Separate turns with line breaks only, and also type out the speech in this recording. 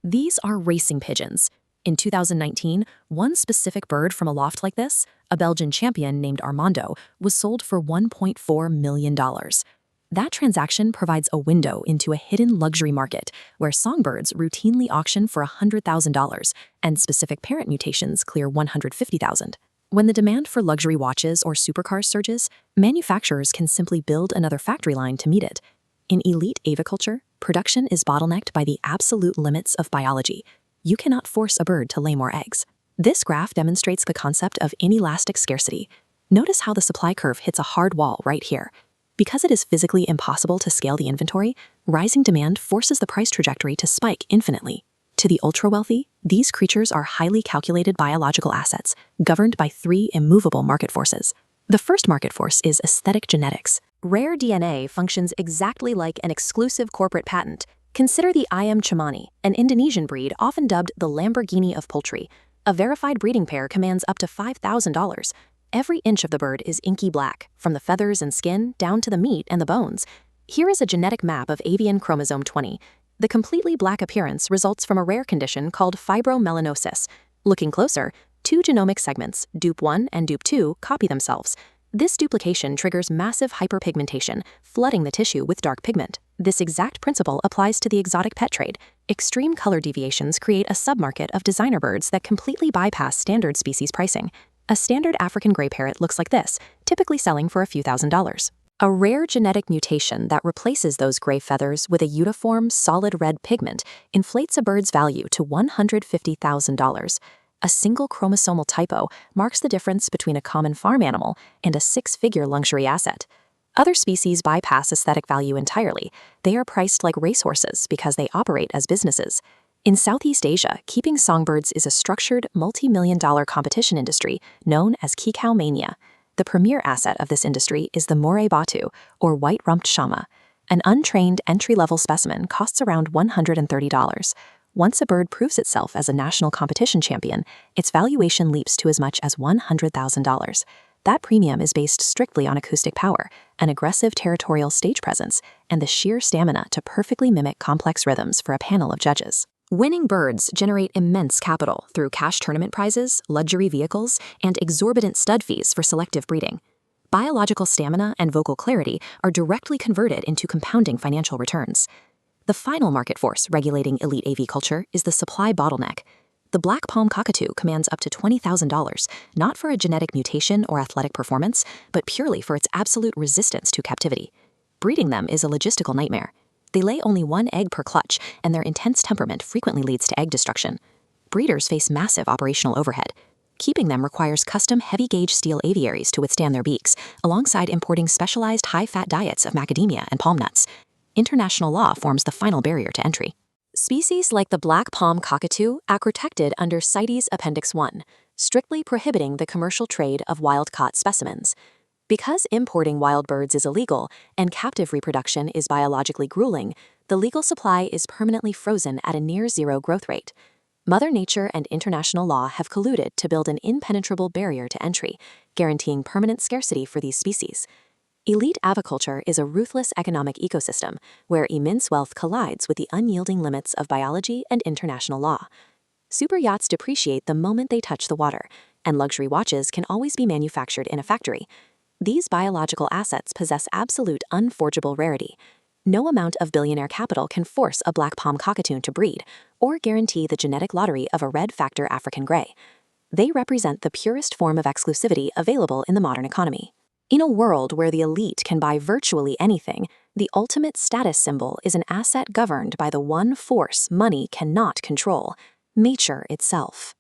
These are racing pigeons. In 2019, one specific bird from a loft like this, a Belgian champion named Armando, was sold for $1.4 million. That transaction provides a window into a hidden luxury market where songbirds routinely auction for $100,000 and specific parent mutations clear $150,000. When the demand for luxury watches or supercars surges, manufacturers can simply build another factory line to meet it. In elite aviculture, production is bottlenecked by the absolute limits of biology. You cannot force a bird to lay more eggs. This graph demonstrates the concept of inelastic scarcity. Notice how the supply curve hits a hard wall right here. Because it is physically impossible to scale the inventory, rising demand forces the price trajectory to spike infinitely. To the ultra-wealthy, these creatures are highly calculated biological assets, governed by three immovable market forces. The first market force is aesthetic genetics. Rare DNA functions exactly like an exclusive corporate patent. Consider the Ayam Cemani, an Indonesian breed often dubbed the Lamborghini of poultry. A verified breeding pair commands up to $5,000. Every inch of the bird is inky black, from the feathers and skin down to the meat and the bones. Here is a genetic map of avian chromosome 20. The completely black appearance results from a rare condition called fibromelanosis. Looking closer, two genomic segments, DUP1 and DUP2, copy themselves. This duplication triggers massive hyperpigmentation, flooding the tissue with dark pigment. This exact principle applies to the exotic pet trade. Extreme color deviations create a submarket of designer birds that completely bypass standard species pricing. A standard African gray parrot looks like this, typically selling for a few $1,000s. A rare genetic mutation that replaces those gray feathers with a uniform, solid red pigment inflates a bird's value to $150,000. A single chromosomal typo marks the difference between a common farm animal and a six-figure luxury asset. Other species bypass aesthetic value entirely. They are priced like racehorses because they operate as businesses. In Southeast Asia, keeping songbirds is a structured, multi-million-dollar competition industry known as Kikau Mania. The premier asset of this industry is the Moray Batu, or white-rumped shama. An untrained entry-level specimen costs around $130. Once a bird proves itself as a national competition champion, its valuation leaps to as much as $100,000. That premium is based strictly on acoustic power, an aggressive territorial stage presence, and the sheer stamina to perfectly mimic complex rhythms for a panel of judges. Winning birds generate immense capital through cash tournament prizes, luxury vehicles, and exorbitant stud fees for selective breeding. Biological stamina and vocal clarity are directly converted into compounding financial returns. The final market force regulating elite aviculture is the supply bottleneck. The black palm cockatoo commands up to $20,000, not for a genetic mutation or athletic performance, but purely for its absolute resistance to captivity. Breeding them is a logistical nightmare. They lay only one egg per clutch, and their intense temperament frequently leads to egg destruction. Breeders face massive operational overhead. Keeping them requires custom heavy-gauge steel aviaries to withstand their beaks, alongside importing specialized high-fat diets of macadamia and palm nuts. International law forms the final barrier to entry. Species like the black palm cockatoo are protected under CITES Appendix 1, strictly prohibiting the commercial trade of wild-caught specimens. Because importing wild birds is illegal and captive reproduction is biologically grueling, the legal supply is permanently frozen at a near-zero growth rate. Mother Nature and international law have colluded to build an impenetrable barrier to entry, guaranteeing permanent scarcity for these species. Elite aviculture is a ruthless economic ecosystem where immense wealth collides with the unyielding limits of biology and international law. Super yachts depreciate the moment they touch the water, and luxury watches can always be manufactured in a factory. These biological assets possess absolute unforgeable rarity. No amount of billionaire capital can force a black palm cockatoo to breed or guarantee the genetic lottery of a red factor African gray. They represent the purest form of exclusivity available in the modern economy. In a world where the elite can buy virtually anything, the ultimate status symbol is an asset governed by the one force money cannot control: nature itself.